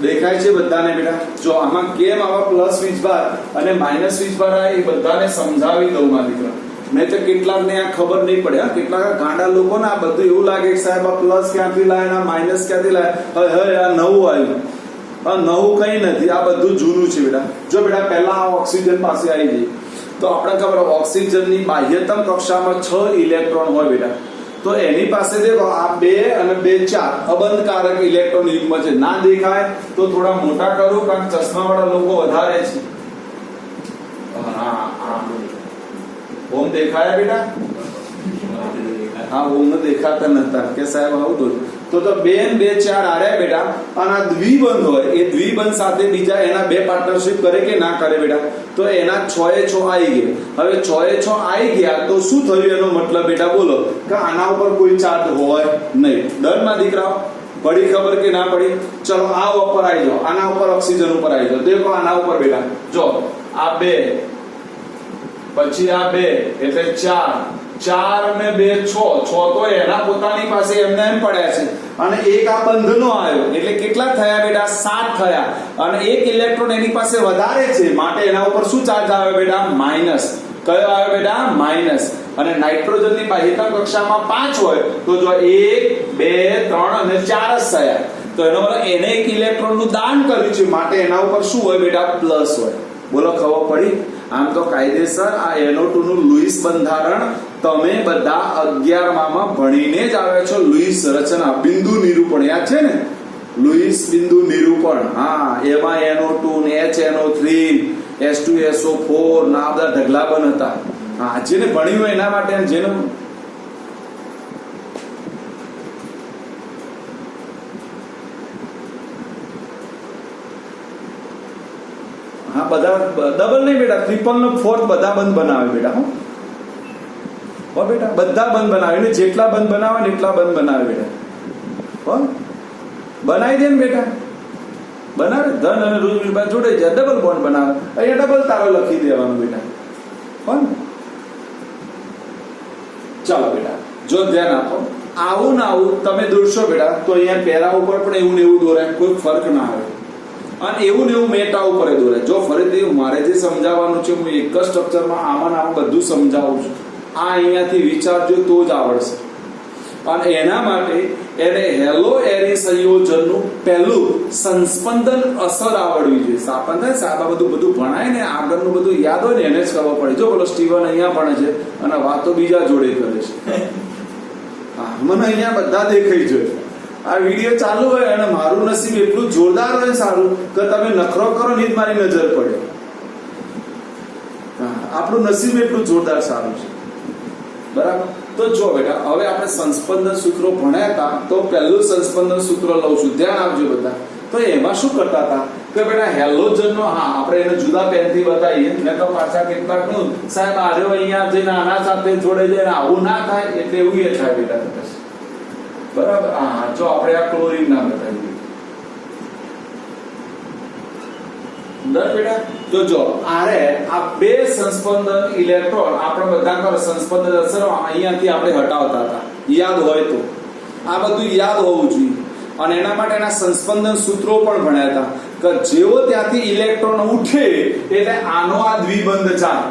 દેખાય છે બધાને બેટા. જો આમાં કેમ આવા પ્લસ વીજભાર અને માઇનસ વીજભાર આવે એ બધાને સમજાવી દઉં મારી દીકરા. નહીં તો કેટલાકને આ ખબર નહીં પડે. કેટલાક ગાંડા લોકોને આ બધું એવું લાગે કે સાહેબ આ પ્લસ ક્યાંથી લાવે, આ માઇનસ ક્યાંથી લાવે, હવે આ નવું આવ્યું. નવું કઈ નથી, આ બધું જૂનું છે બેટા. જો બેટા પહેલા આ ઓક્સિજન પાસે આવી જઈએ તો આપણે ખબર ઓક્સિજનની બાહ્યતમ કક્ષામાં 6 ઇલેક્ટ્રોન હોય બેટા. તો એની પાસે દેખો આ 2 અને 2 4 અબંધકારક ઇલેક્ટ્રોન યુગ્મ છે. ના દેખાય તો થોડા મોટા કરું, કારણ ચશ્મા વાળા લોકો વધારે છે. ઓમ દેખાયા બેટા? હા, ઓમ દેખાતા નતા કે સાહેબ આવું તો 2 અને 2 4 આર્યા બેટા. અને આ દ્વિબંધ હોય, એ દ્વિબંધ સાથે બીજા એના 2 પાર્ટનરશિપ કરે કે ના કરે બેટા? તો એના 6 એ 6 આવી ગયા. હવે 6 એ 6 આવી ગયા તો શું થયું? એનો મતલબ બેટા બોલો કે આના ઉપર કોઈ ચાર્જ હોય નહીં. ડરમાં દીકરાઓ પડી ખબર કે ના પડી? ચલો આ ઉપર આવી જાઓ, આના ઉપર ઓક્સિજન ઉપર આવી જાઓ. દેખો આના ઉપર બેટા જો આ 2 પછી આ 2 એટલે 4 અને 2 6 તો એના પોતાની પાસે એમને એમ પડ્યા છે. અને એક આ બંધનો આવ્યો એટલે કેટલા થયા બેટા? 7 થયા. અને એક ઇલેક્ટ્રોન એની પાસે વધારે છે માટે એના ઉપર શું ચાર્જ આવે બેટા? માઇનસ. કયો આવે બેટા? માઇનસ. અને નાઇટ્રોજનની બાહ્યતમ કક્ષામાં 5 હોય તો જો 1 2 3 અને 4 જ થયા. તો એનો મતલબ એને એક ઇલેક્ટ્રોન નું દાન કર્યું છે માટે એના ઉપર શું હોય બેટા? પ્લસ હોય. બોલો ખબર પડી? આમ તો કાયદેસર આ NO2 નું લુઈસ બંધારણ તમે બધા 11માં ભણીને જ આવ્યા છો. લુઈસ રચના બિંદુ નિરૂપણ યાદ છે ને? લુઈસ બિંદુ નિરૂપણ, હા એમાં NO2 ને HNO3 H2SO4 ના આ બધા ઢગલા બંધ હતા. હા જેને ભણ્યું હોય એના માટે, જેને હા બધા ડબલ નહીં બેટા, ટ્રિપલ નો ફોર્થ બધા બંધ બનાવે બેટા. હો બેટા બધા બંધ બનાવે, એટલે જેટલા બંધ બનાવે ને એટલા બંધ બનાવે બેટા. હો બનાવી દે ને બેટા, બનાવે ધન અને ઋણ જોડે જાય, ડબલ બોન્ડ બનાવે. અહીંયા ડબલ તારો લખી દેવાનું બેટા. હો ને ચાલો બેટા જો ધ્યાન આપો. આવું ને આવું તમે દોરશો બેટા તો અહીંયા પેરા ઉપર પણ એવું ને એવું દોરાય, કોઈ ફરક ના આવે. અને એવું ને એવું મેટા ઉપર દોરાય. જો ફરીથી મારે જે સમજાવવાનું છે, હું એક જ સ્ટ્રક્ચરમાં આમાં ને આમાં બધું સમજાવું છું. આ અહીંયાથી વિચારજો તો જ આવડશે. અને એના માટે એને હેલો એરી સંયોજનનું પહેલું સંસ્પંદન અસર આવડવી જોઈએ. સાપંદર સાહેબ બધું ભણાય ને આગળનું બધું યાદ હોય ને એને જ ખબર પડે. જો બોલો સ્ટીવન અહીંયા ભણે છે અને વાતો બીજા જોડે કરે છે. હા મને અહીંયા બધા દેખાઈ જોઈએ. આ વિડીયો ચાલુ હોય અને મારું નસીબ એટલું જોરદાર હોય સારું કે તમે નખરો કરો ને જ મારી નજર પડે. આપણું નસીબ એટલું જોરદાર સારું છે. બરાબર. તો જો બેટા હવે આપણે સંસ્પંદન સૂત્રો ભણ્યા હતા, તો પહેલું સંસ્પંદન સૂત્ર લઉં છું, ધ્યાન આપજો બધા. તો એમાં શું કરતા હતા કે બેટા હેલોજનનો, હા આપણે એને જુદા પેનથી બતાવીએ ને તો પાછા કેટલાક નું સાહેબ આર્યો અહીંયા જઈને આના સાથે જોડે જઈને આવું ના થાય, એટલે એવું એ થાય બેટા. બરાબર. હા જો આપણે આ ક્લોરીન ના બતાવીએ બેટા. તો જો આરે આ બે સંસ્પંદન ઇલેક્ટ્રોન આપણે બધા કરો સંસ્પંદન અસર અહીંયાથી આપણે હટાવતા હતા, યાદ હોય તો. આ બધું યાદ હોવું જોઈએ. અને એના માટે એના સંસ્પંદન સૂત્રો પણ ભણ્યા હતા કે જેવો ત્યાંથી ઇલેક્ટ્રોન ઉઠે એટલે આનો આ દ્વિબંધ ચાલે,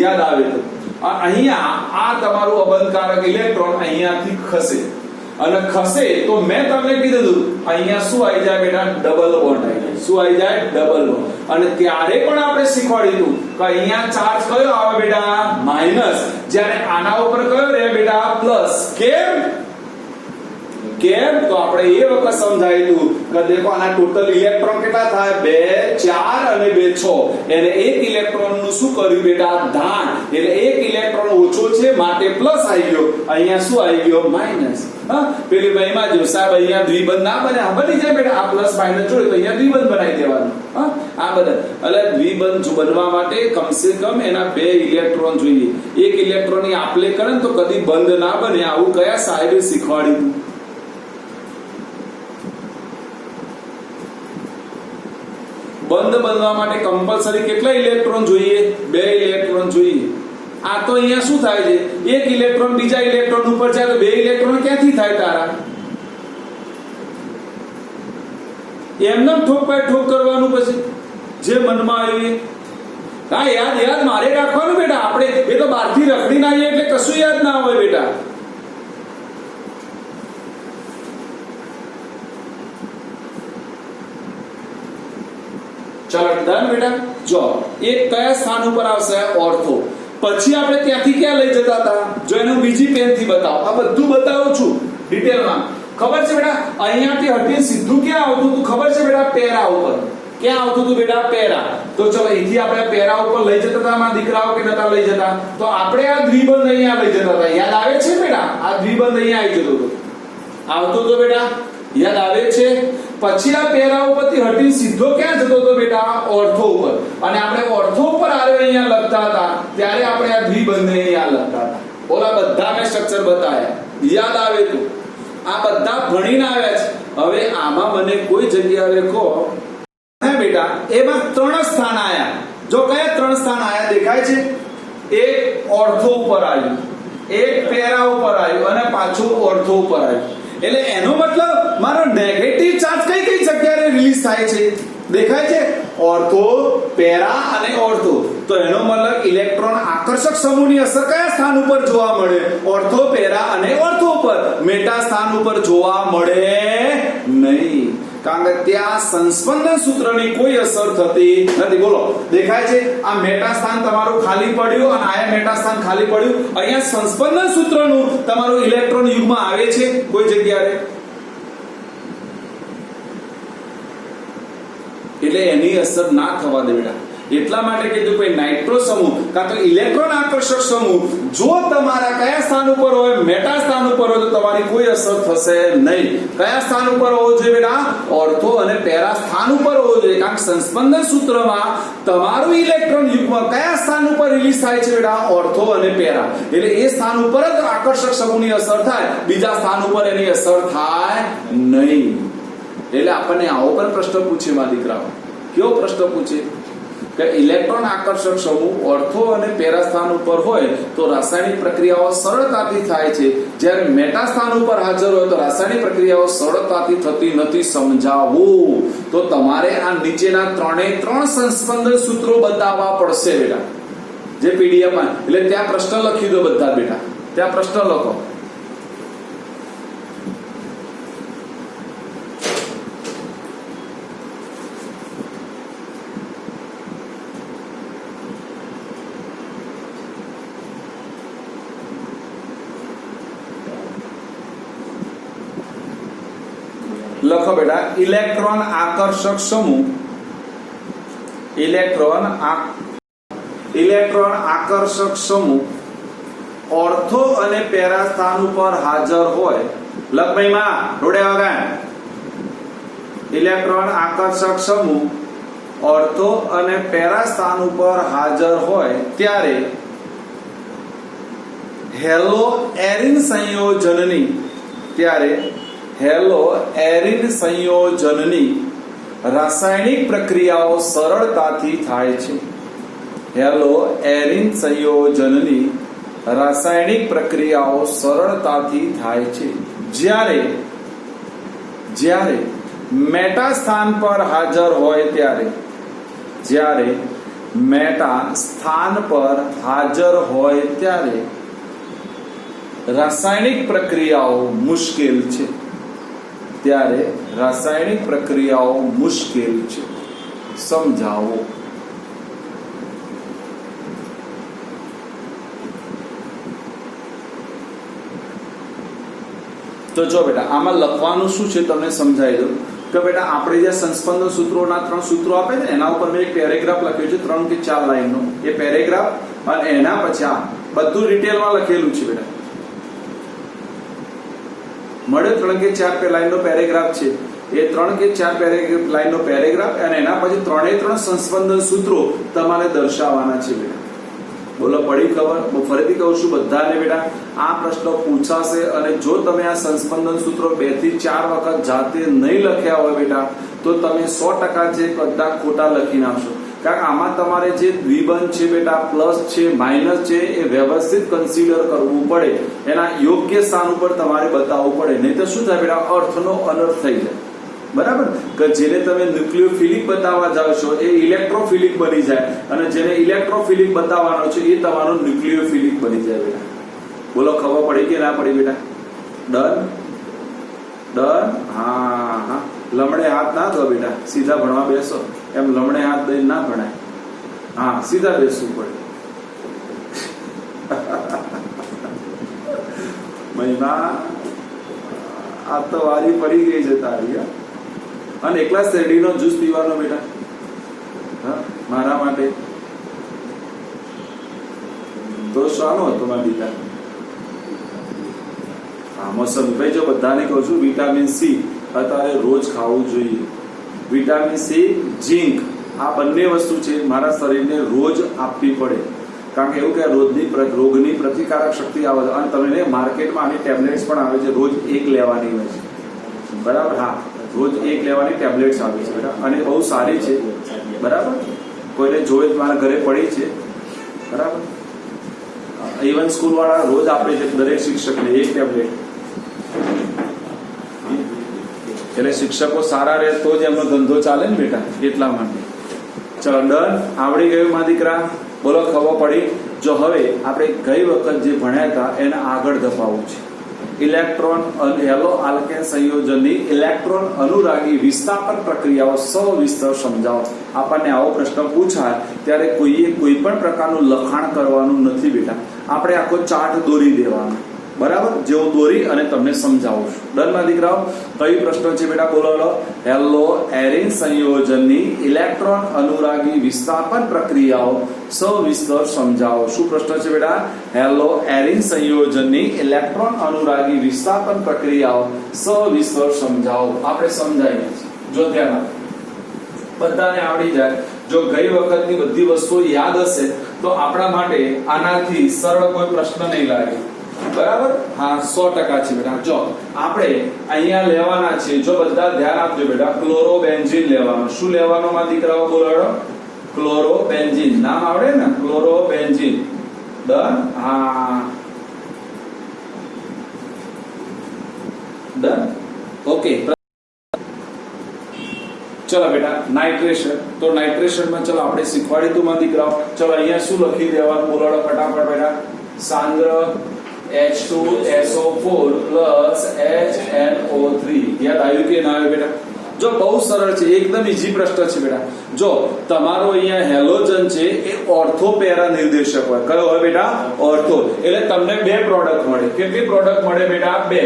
યાદ આવે તો. અહીંયા આ તમારું અબંધકારક ઇલેક્ટ્રોન અહીંયાથી ખસે અને ખસે તો મેં તમને કીધું હતું અહીંયા શું આવી જાય બેટા, ડબલ બોન્ડ આવી જાય. શું આવી જાય? Double bond. અને ત્યારે પણ આપણે શીખવાડ્યું કે અહીંયા ચાર્જ કયો આવે બેટા? માઇનસ. જ્યારે આના ઉપર કયો રહે બેટા? પ્લસ. કેમ? તો આપણે એ વખત સમજાયું કે દેખો આના ટોટલ ઇલેક્ટ્રોન કેટલા થાય? 2 4 અને 2 6. એને એક ઇલેક્ટ્રોન નું શું કર્યું બેટા? દાન. એટલે એક ઇલેક્ટ્રોન ઓછો છે માટે પ્લસ આવી ગયો, અહીંયા શું આવી ગયો? માઇનસ. હા પેલી ભાઈમાં જો સાહેબ અહીંયા દ્વિબંધ ના બને, આ બની જાય બેટા. આ પ્લસ માઇનસ જોડે તો અહીંયા દ્વિબંધ બનાવી દેવાનું. હા આ બધા એટલે દ્વિબંધ બનવા માટે કમસે કમ એના 2 ઇલેક્ટ્રોન જોઈએ. એક ઇલેક્ટ્રોન ની આપલે કરે ને તો કદી બંધ ના બને. આવું કયા સાહેબે શીખવાડ્યું? બંધ બનવા માટે કમ્પલસરી કેટલા ઇલેક્ટ્રોન જોઈએ? 2 ઇલેક્ટ્રોન જોઈએ. આ તો અહીંયા શું થાય છે? એક ઇલેક્ટ્રોન બીજા ઇલેક્ટ્રોન ઉપર જાય તો 2 ઇલેક્ટ્રોન ક્યાંથી થાય તારા? એમને ઠોક પાય ઠોક કરવાનું, પછી જે મનમાં આવ્યું. હા યાદ મારે રાખવાનું બેટા. આપણે એ તો બહારથી રખડી ના આવીએ એટલે કશું યાદ ના હોય બેટા. ચાલો ડન બેટા. જો એક કયા સ્થાન ઉપર આવશે? ઓર્થો. પછી આપણે ત્યાંથી ક્યાં લઈ જતા હતા? જો એનું બીજી પેન થી બતાવો. આ બધું બતાવું છું ડિટેલમાં. ખબર છે બેટા અહીંયાથી હટીને સીધું ક્યાં આવતું હતું? ખબર છે બેટા? પેરા ઉપર. ક્યાં આવતું હતું બેટા? પેરા. તો ચલો અહીંથી આપણે પેરા ઉપર લઈ જતા હતા મારા દીકરાઓ કે નતા લઈ જતા? તો આપણે આ દ્વિબંધ અહીંયા લઈ જતા હતા. યાદ આવે છે બેટા? આ દ્વિબંધ અહીંયા આવી જતો હતો. આવતો હતો બેટા? યાદ આવે છે? પછી આ પેરા ઉપરથી હટી સીધો ક્યાં જતો હતો બેટા? ઓર્થો ઉપર. અને આપણે ઓર્થો ઉપર આવે અહીંયા લખતા હતા ત્યારે આપણે આ દ્વિબંધ અહીંયા લખતા હતા. ઓલા બધા મેં સ્ટ્રક્ચર બતાવ્યા, યાદ આવે તો. આ બધા ભણીને આવ્યા છે. હવે આમાં મને કોઈ જગ્યાએ કહો હે બેટા એમાં 3 સ્થાન આયા. જો કયા 3 સ્થાન આયા દેખાય છે? એક ઓર્થો ઉપર આવ્યું, એક પેરા ઉપર આવ્યું અને પાછું ઓર્થો ઉપર આવ્યું. એટલે એનો મતલબ મારો નેગેટિવ ચાર્જ કઈ જગ્યાએ રિલીઝ થાય છે? દેખાય છે? ઓર્થો, પેરા અને ઓર્થો. તો એનો મતલબ ઇલેક્ટ્રોન આકર્ષક સમૂહની અસર કયા સ્થાન ઉપર જોવા મળે? ઓર્થો, પેરા અને ઓર્થો ઉપર. મેટા સ્થાન ઉપર જોવા મળે નહીં, કારણ કે ત્યાં સંસ્પંદન સૂત્રની કોઈ અસર થતી નથી. બોલો દેખાય છે? આ મેટા સ્થાન તમારું ખાલી પડ્યું અને આ મેટા સ્થાન ખાલી પડ્યું. અહીંયા સંસ્પંદન સૂત્રનું તમારું ઇલેક્ટ્રોન યુગ્મ આવે છે કોઈ જગ્યાએ? એટલે એની અસર ના થવા દે બેટા. એટલા માટે કીધું કે નાઇટ્રો સમૂહ કાં તો ઇલેક્ટ્રોન આકર્ષક સમૂહ જો તમારા કયા સ્થાન ઉપર હોય, મેટા સ્થાન ઉપર હોય તો તમારી કોઈ અસર થશે નહીં. કયા સ્થાન ઉપર હોવો જોઈએ બેટા? ઓર્થો અને પેરા સ્થાન ઉપર હોવો જોઈએ. કારણ કે સંસ્પંદન સૂત્રમાં તમારું ઇલેક્ટ્રોન યુગ્મ કયા સ્થાન ઉપર રિલીઝ થાય છે બેટા? ઓર્થો અને પેરા. એટલે એ સ્થાન ઉપર જ આકર્ષક સમૂહની અસર થાય, બીજા સ્થાન ઉપર એની અસર થાય નહીં. એટલે આપણને આવો પણ પ્રશ્ન પૂછે મારા દીકરાઓ. કેવો પ્રશ્ન પૂછે કે ઇલેક્ટ્રોન આકર્ષક સમૂહ ઓર્થો અને પેરા સ્થાન ઉપર હોય તો રાસાયણિક પ્રક્રિયાઓ સરળતાથી થાય છે, જ્યારે મેટા સ્થાન ઉપર હાજર હોય તો રાસાયણિક પ્રક્રિયાઓ સરળતાથી થતી નથી. સમજાવવું તો તમારે આ નીચેના 3 સંસ્પંદન સૂત્રો બતાવવા પડશે બેટા, જે પીડીએફ માં. એટલે ત્યાં પ્રશ્ન લખી દો બધા બેટા, ત્યાં પ્રશ્ન લખો. લખો બેટા, ઇલેક્ટ્રોન આકર્ષક સમૂહ, ઇલેક્ટ્રોન આકર્ષક સમૂહ ઓર્થો અને પેરા સ્થાન ઉપર હાજર હોય. લખ ભાઈ માં રોડે વગર. ઇલેક્ટ્રોન આકર્ષક સમૂહ ઓર્થો અને પેરા સ્થાન ઉપર હાજર હોય ત્યારે હેલો એરિન સંયોજનની રાસાયણિક પ્રક્રિયાઓ સરળતાથી થાય છે. હેલો એરિન સંયોજનની રાસાયણિક પ્રક્રિયાઓ સરળતાથી થાય છે જ્યારે મેટા સ્થાન પર હાજર હોય ત્યારે, જ્યારે મેટા સ્થાન પર હાજર હોય ત્યારે રાસાયણિક પ્રક્રિયાઓ મુશ્કેલ છે. ત્યારે રાસાયણિક પ્રક્રિયાઓ મુશ્કેલ છે. સમજાવો. તો જો બેટા આમાં લખવાનું શું છે તમને સમજાવી દઉં કે બેટા આપણે જે સંસ્પંદન સૂત્રોના 3 સૂત્રો આપે છે એના ઉપર મેં એક પેરેગ્રાફ લખ્યો છે 3 કે 4 લાઈનનો. એ પેરેગ્રાફ અને એના પછી આ બધું ડિટેલમાં લખેલું છે બેટા. મળે 3 કે 4 લાઈનનો પેરેગ્રાફ છે. એ 3 કે 4 લાઈનનો પેરેગ્રાફ અને એના પછી 3 સંસ્પંદન સૂત્રો તમારે દર્શાવવાના છે બેટા. બોલો પડી ખબર? ફરીથી કહું છું બધાને બેટા, આ પ્રશ્ન પૂછાશે અને જો તમે આ સંસ્પંદન સૂત્રો 2 થી 4 વખત જાતે નહીં લખ્યા હોય બેટા તો તમે 100% છે બધા ખોટા લખી નાખશો. કારણ કે આમાં તમારે જે દ્વિબંધ છે બેટા, પ્લસ છે, માઇનસ છે, એ વ્યવસ્થિત કન્સિડર કરવું પડે. એના યોગ્ય સ્થાન ઉપર તમારે બતાવવું પડે, નહીં તો શું થાય બેટા? અર્થનો અનર્થ થઈ જાય. બરાબર? કે જેને તમે ન્યુક્લિયોફિલિક બતાવવા જાવ છો એ ઇલેક્ટ્રોફિલિક બની જાય અને જેને ઇલેક્ટ્રોફિલિક બતાવવાનો છે એ તમારો ન્યુક્લિયોફિલિક બની જાય બેટા. બોલો ખબર પડી કે ના પડી બેટા? ડન. હા. લમડે હાથ ના દો બેટા, સીધા ભણવા બેસો. એમ લમડે હાથ દઈને ના ભણાય. હા, સીધા બેસવું પડે. મહિમા આ તો વારી પડી ગઈ છે તારી. અને એકલા શેરડીનો જ્યુસ પીવાનો બેટા, હા, મારા માટે તો શાનો હતો મારા દીકરા? હા, મોસમ ભાઈ જો બધાને કહું છું વિટામિન સી અત્યારે રોજ ખાવું જોઈએ. વિટામિન સી, ઝીંક, આ બંને વસ્તુ છે મારા શરીરને રોજ આપવી પડે. કારણ કે એવું કે રોગની પ્રતિકારક શક્તિ આવે છે. અને તમને માર્કેટમાં આની ટેબ્લેટ્સ પણ આવે છે, રોજ 1 લેવાની હોય છે. બરાબર? હા, રોજ 1 લેવાની ટેબ્લેટ્સ આવે છે બેટા અને બહુ સારી છે. બરાબર? કોઈને જોઈ મારા ઘરે પડી છે. બરાબર? ઇવન સ્કૂલ વાળા રોજ આપે છે દરેક શિક્ષકને 1 ટેબ્લેટ. એટલે શિક્ષકો સારા રહે તો જ એમનો ધંધો ચાલે ને બેટા, એટલા માટે. ચલો ડન. આવડી ગયું મારા દીકરા? બોલો ખબર પડી? જો હવે આપણે ગઈ વખત જે ભણ્યા હતા એને આગળ ધપાવવું છે. ઇલેક્ટ્રોન હેલો આલ્કેન સંયોજનની ઇલેક્ટ્રોન અનુરાગી વિસ્થાપન પ્રક્રિયાઓ સવિસ્તર સમજાવો. આપણને આવો પ્રશ્ન પૂછાય ત્યારે કોઈએ કોઈ પણ પ્રકારનું લખાણ કરવાનું નથી બેટા. આપણે આખો ચાર્ટ દોરી દેવાનો. બરાબર, જે હું દોરી અને તમને સમજાવું છું. ડન માં દીકરાઓ? કઈ પ્રશ્ન છે બેટા? બોલો. હેલો એરિન સંયોજનની ઇલેક્ટ્રોન અનુરાગી વિસ્થાપન પ્રક્રિયાઓ સવિસ્તર સમજાવો. શું પ્રશ્ન છે બેટા? હેલો એરિન સંયોજનની ઇલેક્ટ્રોન અનુરાગી વિસ્થાપન પ્રક્રિયાઓ સવિસ્તર સમજાવો. આપણે સમજાવીએ છીએ. જો ધ્યાન આપો, બધાને આવડી જાય. જો ગઈ વખતની બધી વસ્તુઓ યાદ હશે તો આપણા માટે આનાથી સરળ કોઈ પ્રશ્ન નહીં લાગે. બરાબર? હા, 100% છે બેટા. જો આપણે અહીંયા લેવાના છે, જો બધા ધ્યાન આપજો બેટા, ક્લોરોબેન્ઝીન લેવાનું. શું લેવાનું માં દીકરાઓ? બોલો. ક્લોરોબેન્ઝીન નામ આવડે ને? ક્લોરોબેન્ઝીન. ડન? હા, ડન. ઓકે. ચલો બેટા, નાઇટ્રેશન. તો નાઇટ્રેશન માં ચલો આપણે શીખવાડી તું માં દીકરાઓ. ચલો અહીંયા શું લખી દેવાનું? બોલો ફટાફટ બેટા. સાંદ્ર H2SO4 plus HNO3. યાદ આવ્યું કે ના આવ્યું બેટા? જો બહુ સરળ છે, એકદમ ઈઝી પ્રશ્ન છે બેટા. જો તમારો અહીંયા હેલોજન છે એ ઓર્થો પેરા નિર્દેશક હોય. કયો હોય બેટા? ઓર્થો. એટલે તમને બે પ્રોડક્ટ મળે. કેટલી પ્રોડક્ટ મળે બેટા? બે.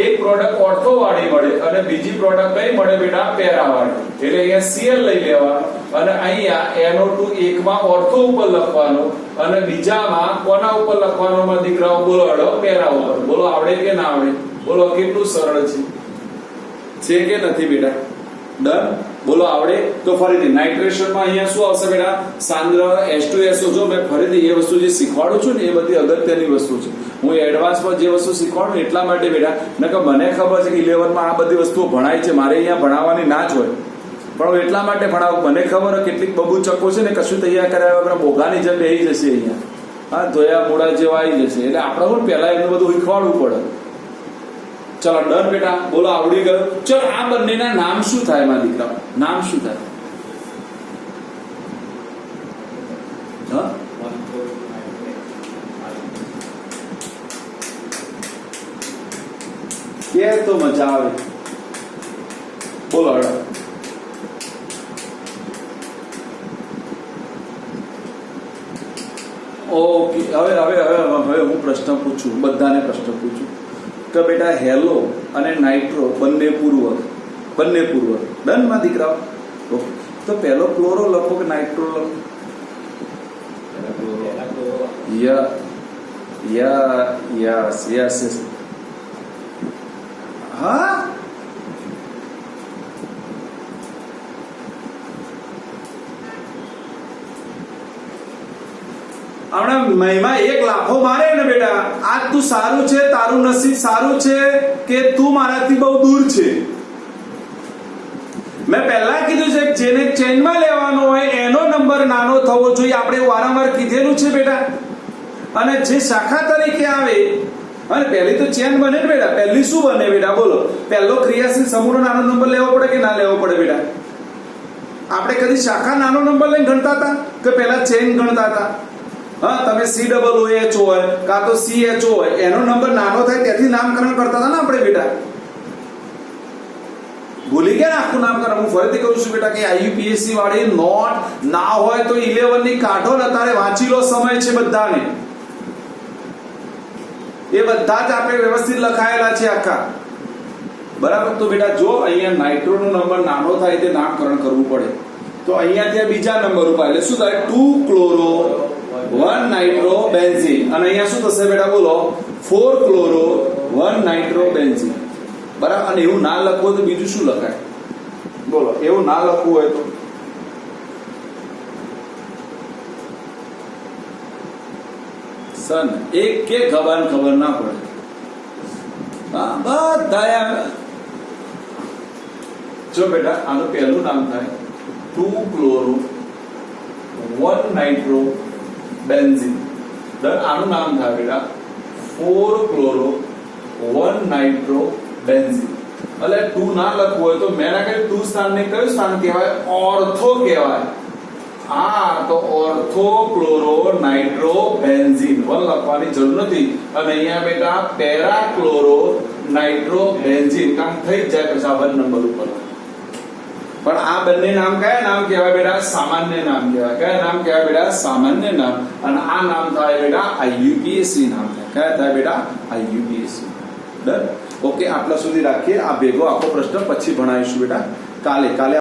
એક પ્રોડક્ટ ઓર્થો વાળી મળે અને બીજી પ્રોડક્ટ કઈ મળે બેટા? પેરા વાળી. એટલે અહીંયા Cl લઈ લેવાનું અને અહીંયા NO2 એકમાં ઓર્થો ઉપર લખવાનો અને બીજામાં કોના ઉપર લખવાનો માં દીકરાઓ? બોલો પેરા ઉપર. બોલો આવડે કે ના આવડે? બોલો કેટલું સરળ છે કે નથી બેટા? ડન? બોલો આવડે? તો ફરીથી નાઇટ્રેશન માં અહીંયા શું આવશે બેટા? સાંદ્ર H2SO. જો મેં ફરીથી એ વસ્તુ જે શીખવાડું છું ને એ બધી અગત્યની વસ્તુ છે. હું એડવાન્સમાં જે વસ્તુ શીખવાડું એટલા માટે બેટા, મને ખબર છે કે 11 માં આ બધી વસ્તુઓ ભણાય છે. મારે અહીંયા ભણાવવાની ના જ હોય, પણ હું એટલા માટે ભણાવું. મને ખબર કેટલીક બબૂચકો છે ને કશું તૈયાર કર્યા વગર બોગાની જેમ બેહી જશે અહીંયા. હા, ધોયા મોડા જેવા આવી જશે. એટલે આપણે હું પહેલા એનું બધું શીખવાડવું પડે. ચલો ડન બેટા? બોલો આવડી ગયું? ચલો આ બંનેના નામ શું થાય માં દીકરા? નામ શું થાય? હા, કે તો મજા આવે. બોલો. ઓકે, હવે હું પ્રશ્ન પૂછું, બધાને પ્રશ્ન પૂછું કે બેટા હેલો અને નાઇટ્રો બંને પૂર્વક. ડન માં દીકરાઓ? ઓકે, તો પહેલો ક્લોરો લખો કે નાઇટ્રો લખો? યસ. હા, હમણાં મહિમા એક લાફો મારે ને બેટા, આજ તું સારું છે, તારું નસીબ સારું છે કે તું મારાથી બહુ દૂર છે. મેં પહેલા કીધું છે જેને ચેનમાં લેવાનો હોય એનો નંબર નાનો થવો જોઈએ. આપણે વારંવાર કીધેલું છે બેટા. અને જે શાખા તરીકે આવે અને પહેલી તો ચેન બને ને બેટા. પહેલી શું બને બેટા? બોલો. પહેલો ક્રિયાશીલ સમૂહનો નાનો નંબર લેવો પડે કે ના લેવો પડે બેટા? આપણે કદી શાખા નાનો નંબર લઈને ગણતા હતા કે પહેલા ચેન ગણતા હતા? હા, તમે COOH હોય કાં તો CHO હોય, એનો નંબર નાનો થાય ત્યાંથી નામકરણ કરતા હતા ને આપણે બેટા. ભૂલી ગયા ને આખું નામકરણ? હું ફરીથી કહું છું બેટા કે IUPAC વાળી નોટ ના હોય તો 11 ની કાઢો ને, તારે વાંચી લો. સમય છે બધાને. એ બધા જ આપણે વ્યવસ્થિત લખાયેલા છે આખા. બરાબર? તો બેટા જો અહીંયા નાઇટ્રો નો નંબર નાનો થાય તે નામકરણ કરવું પડે. તો અહીંયાથી બીજા નંબર ઉપર એટલે શું થાય? 2 ક્લોરો 1 નાઇટ્રો બેન્ઝીન. અને અહીંયા શું થશે બેટા? બોલો 4 ક્લોરો 1 નાઇટ્રો બેન્ઝીન. બરાબર? અને એવું ના લખવું તો બીજું શું લખાય? બોલો, એવું ના લખવું હોય તો સન એક કે ખબર ના પડે. હા, બધા જો બેટા આનું પહેલું નામ થાય 2 ક્લોરો 1 નાઇટ્રો બેન્ઝીન. આનું નામ થાય બેટા 4 ક્લોરો 1 નાઇટ્રો બેન્ઝીન. એટલે 2 ના લખવું હોય તો મેં ના કહ્યું 2 સ્થાનને કયું સ્થાન કહેવાય? ઓર્થો કહેવાય. હા, તો ઓર્થો ક્લોરો નાઇટ્રો બેન્ઝીન 1 લખવાની જરૂર નથી. અને અહીંયા બેટા પેરા ક્લોરો નાઇટ્રો બેન્ઝીન કામ થઈ જાય પછી 1 નંબર ઉપર. પણ આ બંને નામ કયા નામ કહેવાય બેટા? સામાન્ય નામ કહેવાય. કયા નામ કહેવાય બેટા? સામાન્ય નામ. અને આ નામ થાય બેટા IUPAC નામ થાય. કયા થાય બેટા? IUPAC. ડન. ઓકે, આટલા સુધી રાખીએ. આ ભેગો આખો પ્રશ્ન પછી ભણાવીશું બેટા કાલે.